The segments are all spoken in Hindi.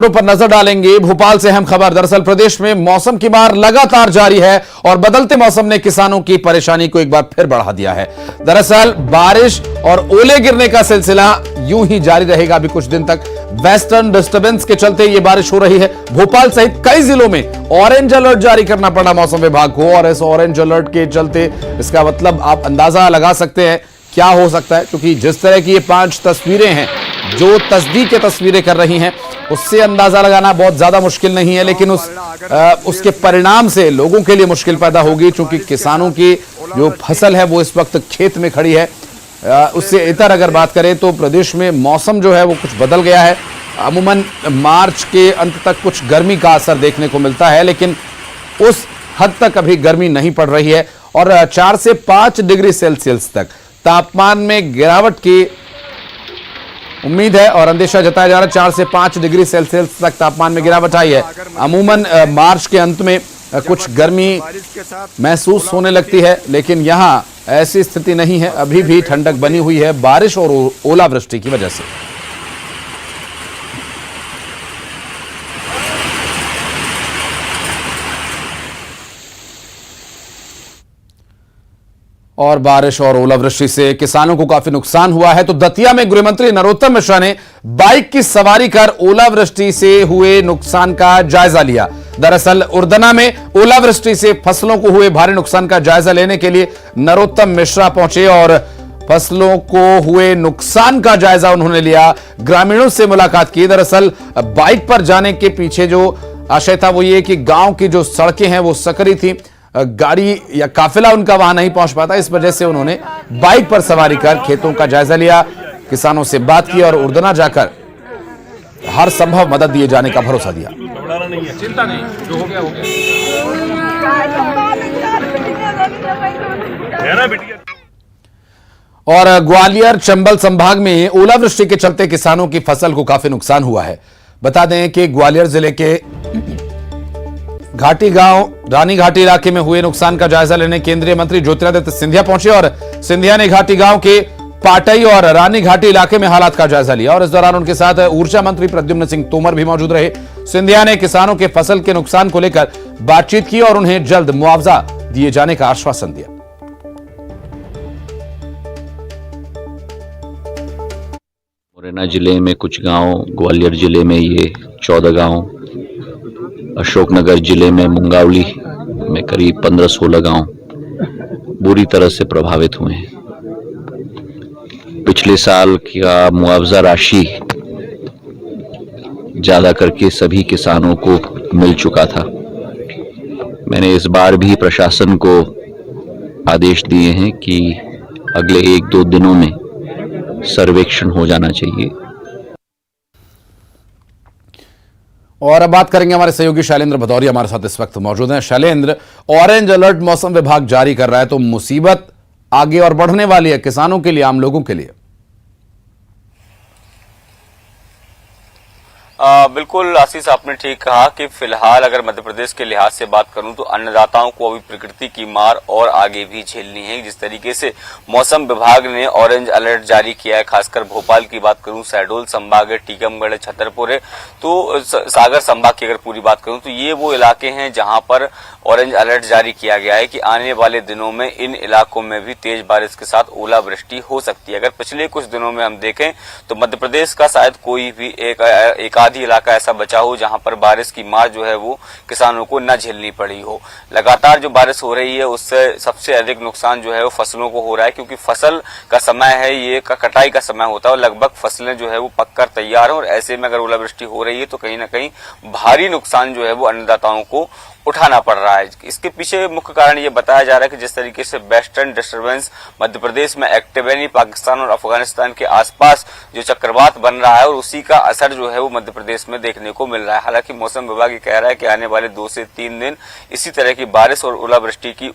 पर नजर डालेंगे। भोपाल से अहम खबर। दरअसल प्रदेश में मौसम की मार लगातार जारी है और बदलते मौसम ने किसानों की परेशानी को एक बार फिर बढ़ा दिया है। दरअसल बारिश और ओले गिरने का सिलसिला यूं ही जारी रहेगा अभी कुछ दिन तक। वेस्टर्न डिस्टर्बेंस के चलते यह बारिश हो रही है। भोपाल सहित कई जिलों में ऑरेंज अलर्ट जारी करना पड़ा मौसम विभाग को और इस ऑरेंज अलर्ट के चलते इसका मतलब आप अंदाजा लगा सकते हैं क्या हो सकता है, क्योंकि जिस तरह की ये 5 तस्वीरें हैं जो तस्दीक के तस्वीरें कर रही हैं उससे अंदाजा लगाना बहुत ज्यादा मुश्किल नहीं है, लेकिन उसके परिणाम से लोगों के लिए मुश्किल पैदा होगी, क्योंकि किसानों की जो फसल है वो इस वक्त खेत में खड़ी है। उससे इतर अगर बात करें तो प्रदेश में मौसम जो है वो कुछ बदल गया है। अमूमन मार्च के अंत तक कुछ गर्मी का असर देखने को मिलता है, लेकिन उस हद तक अभी गर्मी नहीं पड़ रही है और 4 से 5 डिग्री सेल्सियस तक तापमान में गिरावट की उम्मीद है और अंदेशा जताया जा रहा है। 4 से 5 डिग्री सेल्सियस तक तापमान में गिरावट आई है। अमूमन मार्च के अंत में कुछ गर्मी महसूस होने लगती है, लेकिन यहां ऐसी स्थिति नहीं है। अभी भी ठंडक बनी हुई है बारिश और ओलावृष्टि की वजह से। और बारिश और ओलावृष्टि से किसानों को काफी नुकसान हुआ है। तो दतिया में गृहमंत्री नरोत्तम मिश्रा ने बाइक की सवारी कर ओलावृष्टि से हुए नुकसान का जायजा लिया। दरअसल उर्दना में ओलावृष्टि से फसलों को हुए भारी नुकसान का जायजा लेने के लिए नरोत्तम मिश्रा पहुंचे और फसलों को हुए नुकसान का जायजा उन्होंने लिया। ग्रामीणों से मुलाकात की। दरअसल बाइक पर जाने के पीछे जो आशय था वो ये कि गांव की जो सड़कें हैं वो सकरी थी, गाड़ी या काफिला उनका वहां नहीं पहुंच पाता। इस वजह से उन्होंने बाइक पर सवारी कर खेतों का जायजा लिया, किसानों से बात की और उर्दना जाकर हर संभव मदद दिए जाने का भरोसा दिया। चिंता नहीं, जो हो गया हो गया। और ग्वालियर चंबल संभाग में ओलावृष्टि के चलते किसानों की फसल को काफी नुकसान हुआ है। बता दें कि ग्वालियर जिले के घाटी गांव रानी घाटी इलाके में हुए नुकसान का जायजा लेने केंद्रीय मंत्री ज्योतिरादित्य सिंधिया पहुंचे और सिंधिया ने घाटी गांव के पाटई और रानी घाटी इलाके में हालात का जायजा लिया और इस दौरान उनके साथ ऊर्जा मंत्री प्रद्युम्न सिंह तोमर भी मौजूद रहे। सिंधिया ने किसानों के फसल के नुकसान को लेकर बातचीत की और उन्हें जल्द मुआवजा दिए जाने का आश्वासन दिया। मुरैना जिले में कुछ गांव, ग्वालियर जिले में ये 14 गांव, अशोकनगर जिले में मुंगावली में करीब 15-16 गांव बुरी तरह से प्रभावित हुए हैं। पिछले साल का मुआवजा राशि ज्यादा करके सभी किसानों को मिल चुका था। मैंने इस बार भी प्रशासन को आदेश दिए हैं कि अगले 1-2 दिनों में सर्वेक्षण हो जाना चाहिए। और अब बात करेंगे, हमारे सहयोगी शैलेंद्र भदौरिया हमारे साथ इस वक्त मौजूद हैं। शैलेंद्र, ऑरेंज अलर्ट मौसम विभाग जारी कर रहा है तो मुसीबत आगे और बढ़ने वाली है किसानों के लिए, आम लोगों के लिए। बिल्कुल आशीष, आपने ठीक कहा कि फिलहाल अगर मध्य प्रदेश के लिहाज से बात करूं तो अन्नदाताओं को अभी प्रकृति की मार और आगे भी झेलनी है। जिस तरीके से मौसम विभाग ने ऑरेंज अलर्ट जारी किया है, खासकर भोपाल की बात करूं, शहडोल संभाग है, टीकमगढ़ है, छतरपुर है, तो सागर संभाग की अगर पूरी बात करूं तो ये वो इलाके हैं जहां पर ऑरेंज अलर्ट जारी किया गया है कि आने वाले दिनों में इन इलाकों में भी तेज बारिश के साथ ओलावृष्टि हो सकती है। अगर पिछले कुछ दिनों में हम देखें तो मध्य प्रदेश का शायद कोई भी एक आधी इलाका ऐसा बचा हो जहां पर बारिश की मार जो है वो किसानों को न झेलनी पड़ी हो। लगातार जो बारिश हो रही है उससे सबसे अधिक नुकसान जो है वो फसलों को हो रहा है, क्योंकि फसल का समय है, ये कटाई का समय होता है और लगभग फसलें जो है वो पककर तैयार है और ऐसे में अगर ओलावृष्टि हो रही है तो कहीं ना कहीं भारी नुकसान जो है वो अन्नदाताओं को उठाना पड़ रहा है। इसके पीछे मुख्य कारण ये बताया जा रहा है कि जिस तरीके से वेस्टर्न डिस्टर्बेंस मध्य प्रदेश में एक्टिव है, पाकिस्तान और अफगानिस्तान के आसपास जो चक्रवात बन रहा है और उसी का असर जो है वो मध्य प्रदेश में देखने को मिल रहा है। हालांकि मौसम विभाग ये कह रहा है कि आने वाले 2 से 3 दिन इसी तरह की बारिश और ओलावृष्टि की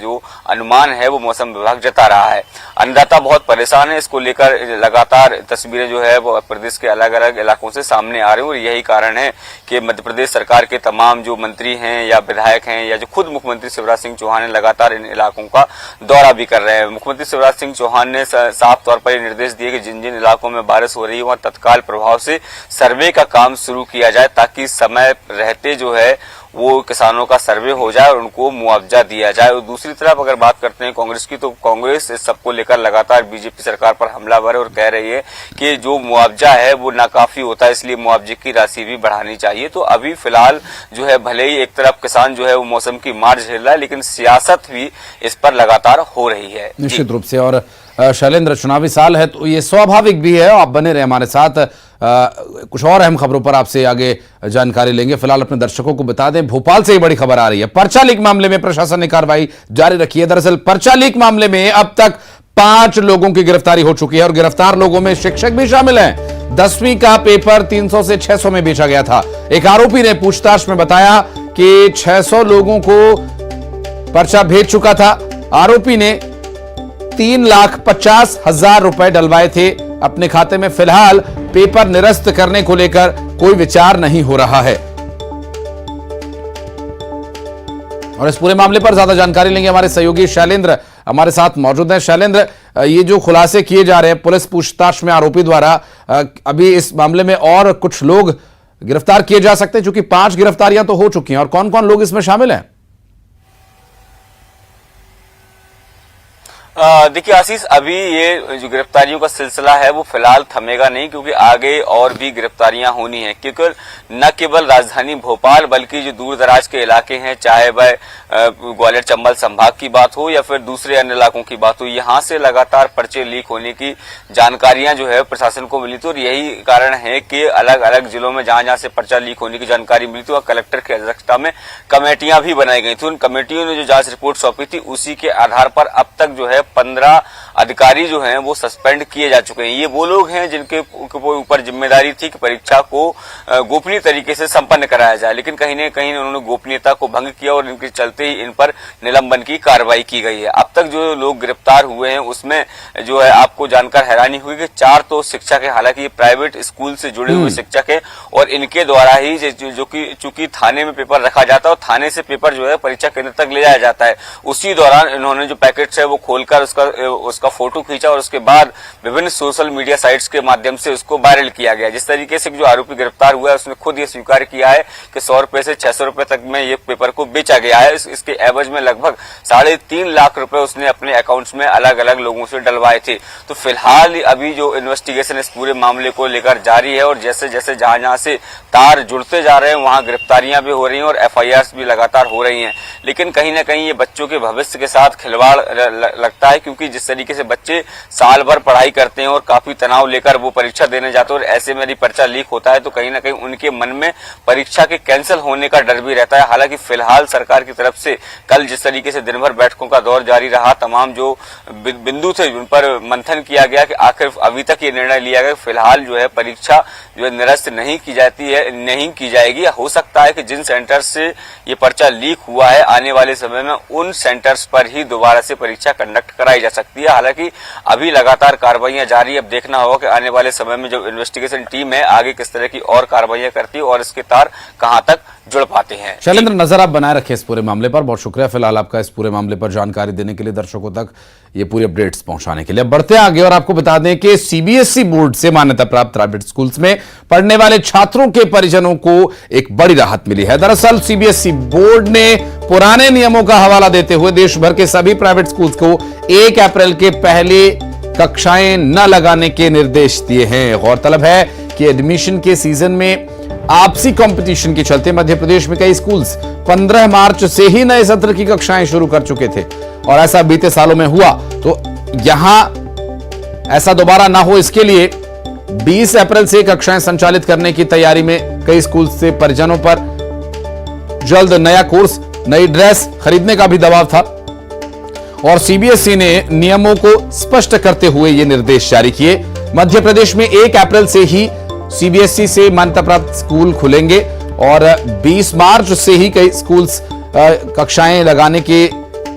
जो अनुमान है वो मौसम विभाग जता रहा है। अन्नदाता बहुत परेशान है, इसको लेकर लगातार तस्वीरें जो है वो प्रदेश के अलग अलग इलाकों से सामने आ रही है और यही कारण है कि मध्य प्रदेश सरकार के तमाम जो मंत्री हैं या विधायक हैं या जो खुद मुख्यमंत्री शिवराज सिंह चौहान लगातार इन इलाकों का दौरा भी कर रहे हैं। मुख्यमंत्री शिवराज सिंह चौहान ने साफ तौर पर निर्देश दिए कि जिन जिन इलाकों में बारिश हो रही है वहां तत्काल प्रभाव से सर्वे सर्वे का काम शुरू किया जाए ताकि समय रहते जो है वो किसानों का सर्वे हो जाए और उनको मुआवजा दिया जाए। और दूसरी तरफ अगर बात करते हैं कांग्रेस की, तो कांग्रेस इस सबको लेकर लगातार बीजेपी सरकार पर हमलावर है और कह रही है कि जो मुआवजा है वो नाकाफी होता है, इसलिए मुआवजे की राशि भी बढ़ानी चाहिए। तो अभी फिलहाल जो है भले ही एक तरफ किसान जो है वो मौसम की मार झेल रहा है, लेकिन सियासत भी इस पर लगातार हो रही है। निश्चित रूप से। और शैलेंद्र, चुनावी साल है तो ये स्वाभाविक भी है। आप बने रहे हमारे साथ, कुछ और अहम खबरों पर आपसे आगे जानकारी लेंगे। फिलहाल अपने दर्शकों को बता दें, भोपाल से ही बड़ी खबर आ रही है। पर्चा लीक मामले में प्रशासन ने कार्रवाई जारी रखी है। दरअसल पर्चा लीक मामले में अब तक 5 लोगों की गिरफ्तारी हो चुकी है और गिरफ्तार लोगों में शिक्षक भी शामिल हैं। 10वीं का पेपर 300 से 600 में बेचा गया था। एक आरोपी ने पूछताछ में बताया कि 600 लोगों को पर्चा भेज चुका था। आरोपी ने 3,50,000 रुपए डलवाए थे अपने खाते में। फिलहाल पेपर निरस्त करने को लेकर कोई विचार नहीं हो रहा है। और इस पूरे मामले पर ज्यादा जानकारी लेंगे हमारे सहयोगी शैलेंद्र हमारे साथ मौजूद हैं। शैलेंद्र, ये जो खुलासे किए जा रहे हैं पुलिस पूछताछ में आरोपी द्वारा, अभी इस मामले में और कुछ लोग गिरफ्तार किए जा सकते हैं, क्योंकि 5 गिरफ्तारियां तो हो चुकी हैं, और कौन कौन लोग इसमें शामिल हैं? देखिए आशीष, अभी ये जो गिरफ्तारियों का सिलसिला है वो फिलहाल थमेगा नहीं, क्योंकि आगे और भी गिरफ्तारियां होनी है। क्योंकि न केवल राजधानी भोपाल बल्कि जो दूर दराज के इलाके हैं, चाहे वह ग्वालियर चंबल संभाग की बात हो या फिर दूसरे अन्य इलाकों की बात हो, यहाँ से लगातार पर्चे लीक होने की जानकारियां जो है प्रशासन को मिली थी। और यही कारण है कि अलग अलग जिलों में जहां जहां से पर्चा लीक होने की जानकारी मिली थी, वह कलेक्टर की अध्यक्षता में कमेटियां भी बनाई गई थी। उन कमेटियों ने जो जांच रिपोर्ट सौंपी थी, उसी के आधार पर अब तक जो है 15 अधिकारी जो हैं वो सस्पेंड किए जा चुके हैं। ये वो लोग हैं जिनके ऊपर जिम्मेदारी थी कि परीक्षा को गोपनीय तरीके से संपन्न कराया जाए, लेकिन कहीं न कहीं उन्होंने गोपनीयता को भंग किया और इनके चलते ही इन पर निलंबन की कार्रवाई की गई है। अब तक जो लोग गिरफ्तार हुए हैं उसमें जो है आपको जानकर हैरानी हुई कि 4 तो शिक्षक है। हालांकि ये प्राइवेट स्कूल से जुड़े हुए शिक्षक है और इनके द्वारा ही जो कि चूंकि थाने में पेपर रखा जाता है और थाने से पेपर जो है परीक्षा केंद्र तक ले जाया जाता है, उसी दौरान इन्होंने जो पैकेट है वो खोलकर उसका फोटो खींचा और उसके बाद विभिन्न सोशल मीडिया साइट्स के माध्यम से उसको वायरल किया गया। जिस तरीके से जो आरोपी गिरफ्तार हुआ है उसने खुद ये स्वीकार किया है कि 100 रुपए से 600 रुपए तक में ये पेपर को बेचा गया है। इसके एवज में लगभग 3.5 लाख रुपए उसने अपने अकाउंट्स में अलग अलग लोगों से डलवाए थे। तो फिलहाल अभी जो इन्वेस्टिगेशन इस पूरे मामले को लेकर जारी है और जैसे जैसे जहां जहां से तार जुड़ते जा रहे हैं वहां गिरफ्तारियां भी हो रही हैं और FIRs भी लगातार हो रही हैं। लेकिन कहीं ना कहीं ये बच्चों के भविष्य के साथ खिलवाड़ लगता है, क्योंकि जिस तरीके से बच्चे साल भर पढ़ाई करते हैं और काफी तनाव लेकर वो परीक्षा देने जाते हैं और ऐसे में यदि पर्चा लीक होता है तो कहीं ना कहीं उनके मन में परीक्षा के कैंसिल होने का डर भी रहता है। हालांकि फिलहाल सरकार की तरफ से कल जिस तरीके से दिन भर बैठकों का दौर जारी रहा, तमाम जो बिंदु थे उन पर मंथन किया गया कि आखिर अभी तक ये निर्णय लिया गया फिलहाल जो है परीक्षा जो है निरस्त नहीं की जाएगी। हो सकता है कि जिन सेंटर्स से ये पर्चा लीक हुआ है आने वाले समय में उन सेंटर्स पर ही दोबारा से परीक्षा कंडक्ट कराई जा सकती है। हालांकि अभी लगातार कार्रवाइयां जारी, अब देखना होगा कि आने वाले समय में जो इन्वेस्टिगेशन टीम है आगे किस तरह की और कार्रवाइयां करती है और इसके तार कहां तक जुड़ पाते हैं। शैलेंद्र, नजर आप बनाए रखें इस पूरे मामले पर। बहुत शुक्रिया फिलहाल आपका इस पूरे मामले पर जानकारी देने के लिए, दर्शकों तक ये पूरी अपडेट्स पहुंचाने के लिए। बढ़ते आगे और आपको बता दें कि CBSE बोर्ड से मान्यता प्राप्त प्राइवेट स्कूल्स में पढ़ने वाले छात्रों के परिजनों को एक बड़ी राहत मिली है। दरअसल CBSE बोर्ड ने पुराने नियमों का हवाला देते हुए देश भर के सभी प्राइवेट स्कूल्स को 1 अप्रैल के पहले कक्षाएं न लगाने के निर्देश दिए हैं। गौरतलब है कि एडमिशन के सीजन में आपसी कंपटीशन के चलते मध्य प्रदेश में कई स्कूल्स 15 मार्च से ही नए सत्र की कक्षाएं शुरू कर चुके थे और ऐसा बीते सालों में हुआ। तो यहां ऐसा दोबारा ना हो इसके लिए 20 अप्रैल से कक्षाएं संचालित करने की तैयारी में कई स्कूल से परिजनों पर जल्द नया कोर्स, नई ड्रेस खरीदने का भी दबाव था और CBSE ने नियमों को स्पष्ट करते हुए ये निर्देश जारी किए। मध्य प्रदेश में 1 अप्रैल से ही CBSE से मान्यता प्राप्त स्कूल खुलेंगे और 20 मार्च से ही कई स्कूल्स कक्षाएं लगाने की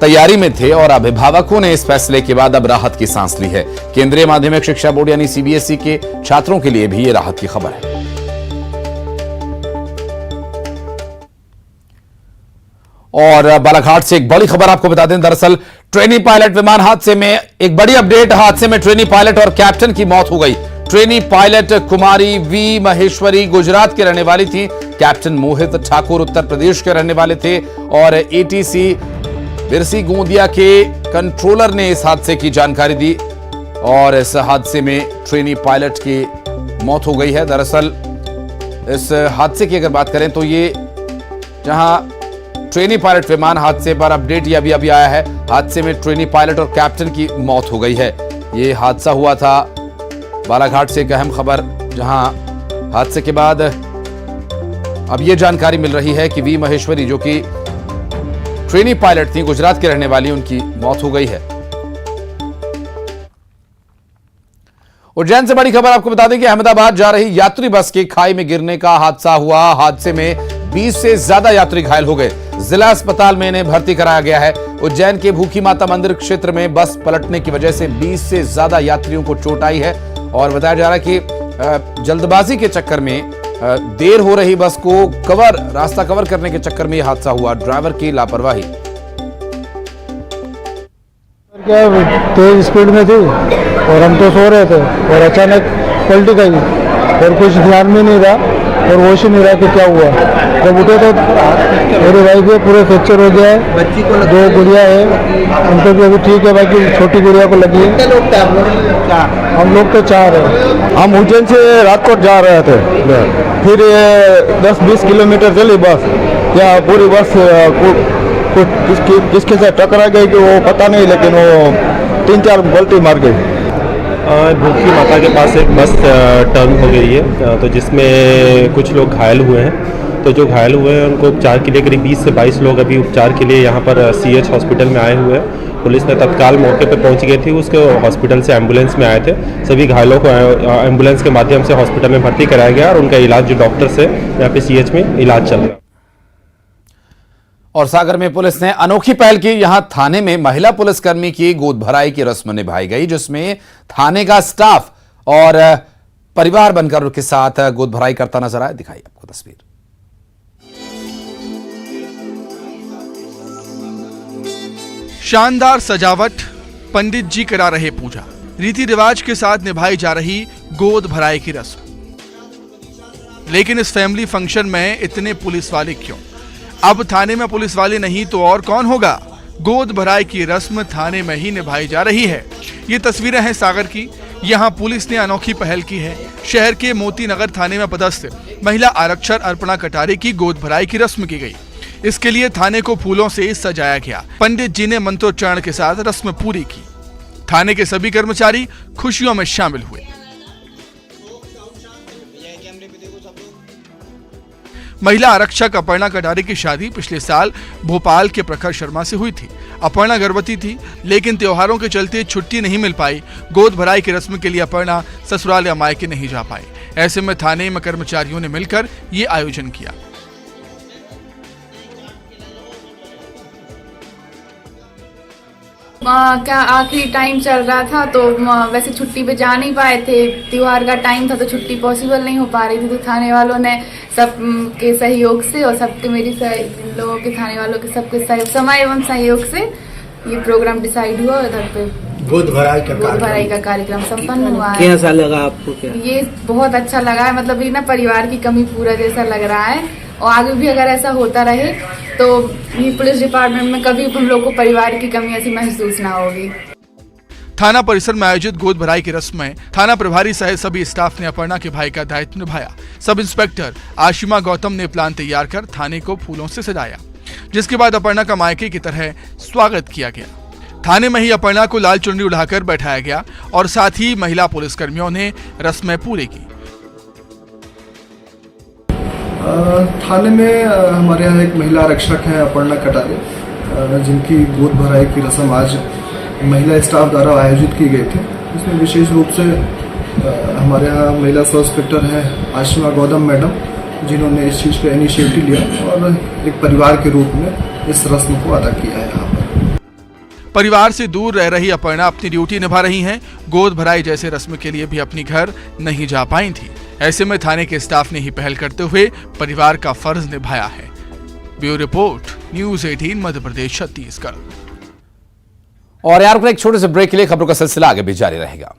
तैयारी में थे और अभिभावकों ने इस फैसले के बाद अब राहत की सांस ली है। केंद्रीय माध्यमिक शिक्षा बोर्ड यानी CBSE के छात्रों के लिए भी ये राहत की खबर है। और बालाघाट से एक बड़ी खबर आपको बता दें। दरअसल ट्रेनी पायलट विमान हादसे में एक बड़ी अपडेट। हादसे में ट्रेनी पायलट और कैप्टन की मौत हो गई। Trainee pilot Kumari V Maheshwari Gujarat के रहने वाली थी। कैप्टन मोहित ठाकुर उत्तर प्रदेश के रहने वाले थे और एटीसी बिरसी गोंदिया के कंट्रोलर ने इस हादसे की जानकारी दी और इस हादसे में ट्रेनी पायलट की मौत हो गई है। दरअसल इस हादसे की अगर बात करें तो ये जहां ट्रेनी पायलट विमान हादसे पर अपडेट ये अभी आया है। हादसे में ट्रेनी पायलट और कैप्टन की मौत हो गई है। ये हादसा हुआ था बालाघाट से, एक अहम खबर, जहां हादसे के बाद अब ये जानकारी मिल रही है कि वी महेश्वरी जो कि ट्रेनी पायलट थी, गुजरात के रहने वाली, उनकी मौत हो गई है। उज्जैन से बड़ी खबर आपको बता दें कि अहमदाबाद जा रही यात्री बस के खाई में गिरने का हादसा हुआ। हादसे में 20 से ज्यादा यात्री घायल हो गए। जिला अस्पताल में इन्हें भर्ती कराया गया है। उज्जैन के भूखी माता मंदिर क्षेत्र में बस पलटने की वजह से 20 से ज्यादा यात्रियों को चोट आई है और बताया जा रहा है कि जल्दबाजी के चक्कर में देर हो रही बस को रास्ता कवर करने के चक्कर में यह हादसा हुआ। ड्राइवर की लापरवाही। क्या तेज स्पीड में थी और हम तो सो रहे थे और अचानक पलटी गई और कुछ ध्यान में नहीं रहा और होश ही नहीं रहा कि क्या हुआ। जब उठे तो मेरे भाई के पूरे फ्रैक्चर हो गया है। बच्ची को 2 गुड़िया है, उनको भी अभी ठीक है, बाकी छोटी गुड़िया को लगी है। हम लोग तो 4 हैं। हम उज्जैन से राजकोट जा रहे थे, फिर 10-20 किलोमीटर चली बस। क्या पूरी बस किसके साथ टकरा गई कि वो पता नहीं, लेकिन वो 3-4 पलटी मार गई। भूखी माता के पास एक बस टर्न हो गई है, तो जिसमें कुछ लोग घायल हुए हैं। तो जो घायल हुए हैं उनको उपचार के लिए करीब 20 से 22 लोग अभी उपचार के लिए यहाँ पर CH हॉस्पिटल में आए हुए हैं। पुलिस ने तत्काल मौके पर पहुँच गई थी, उसके हॉस्पिटल से एम्बुलेंस में आए थे। सभी घायलों को एम्बुलेंस के माध्यम से हॉस्पिटल में भर्ती कराया गया और उनका इलाज जो डॉक्टर से यहाँ पे CH में इलाज चल रहा है। और सागर में पुलिस ने अनोखी पहल की। यहां थाने में महिला पुलिसकर्मी की गोद भराई की रस्म निभाई गई, जिसमें थाने का स्टाफ और परिवार बनकर उनके साथ गोद भराई करता नजर आया। दिखाई आपको तस्वीर। शानदार सजावट, पंडित जी करा रहे पूजा, रीति रिवाज के साथ निभाई जा रही गोद भराई की रस्म। लेकिन इस फैमिली फंक्शन में इतने पुलिस वाले क्यों? अब थाने में पुलिस वाले नहीं तो और कौन होगा? गोद भराई की रस्म थाने में ही निभाई जा रही है। ये तस्वीरें हैं सागर की। यहाँ पुलिस ने अनोखी पहल की है। शहर के मोती नगर थाने में पदस्थ महिला आरक्षक अर्पणा कटारे की गोद भराई की रस्म की गई। इसके लिए थाने को फूलों से सजाया गया। पंडित जी ने मंत्रोच्चारण के साथ रस्म पूरी की। थाने के सभी कर्मचारी खुशियों में शामिल हुए। महिला आरक्षक अपर्णा कटारे की शादी पिछले साल भोपाल के प्रखर शर्मा से हुई थी। अपर्णा गर्भवती थी, लेकिन त्योहारों के चलते छुट्टी नहीं मिल पाई। गोद भराई की रस्म के लिए अपर्णा ससुराल या मायके नहीं जा पाई। ऐसे में थाने में कर्मचारियों ने मिलकर ये आयोजन किया। क्या आखिरी टाइम चल रहा था तो वैसे छुट्टी पे जा नहीं पाए थे। त्योहार का टाइम था तो छुट्टी पॉसिबल नहीं हो पा रही थी। तो थाने वालों ने सबके सहयोग से और सबके लोगों के थाने वालों के सबके समय एवं सहयोग से ये प्रोग्राम डिसाइड हुआ। उधर पे गोद भराई का कार्यक्रम संपन्न हुआ है। कैसा लगा आपको? क्या ये बहुत अच्छा लगा है। मतलब ये ना परिवार की कमी पूरा जैसा लग रहा है और आगे भी अगर ऐसा होता रहे तो ये पुलिस डिपार्टमेंट में कभी हम लोग को परिवार की कमी ऐसी महसूस ना होगी। थाना परिसर में आयोजित गोद भराई की रस्म में थाना प्रभारी सहित सभी स्टाफ ने अपर्णा के भाई का दायित्व निभाया। सब इंस्पेक्टर आशिमा गौतम ने प्लान तैयार कर थाने को फूलों से सजाया, जिसके बाद अपर्णा का मायके की तरह स्वागत किया गया। थाने में ही अपर्णा को लाल चुनरी उड़ाकर बैठाया गया और साथ ही महिला पुलिसकर्मियों ने रस्में पूरी की। थाने में हमारे यहाँ एक महिला आरक्षक है अपर्णा कटारे, जिनकी गोद भराई की रस्म आज महिला स्टाफ द्वारा आयोजित की गई थी। इसमें विशेष रूप से हमारे यहाँ महिला सब इंस्पेक्टर हैं आशिमा गौतम मैडम, जिन्होंने इस चीज़ का इनिशिएटिव लिया और एक परिवार के रूप में इस रस्म को अदा किया है। यहाँ पर परिवार से दूर रह रही अपर्णा अपनी ड्यूटी निभा रही हैं। गोद भराई जैसे रस्म के लिए भी अपनी घर नहीं जा पाई थी। ऐसे में थाने के स्टाफ ने ही पहल करते हुए परिवार का फर्ज निभाया है। Bureau report, news 18 Madhya Pradesh Chhattisgarh. और यार एक छोटे से ब्रेक के लिए खबरों का सिलसिला आगे भी जारी रहेगा।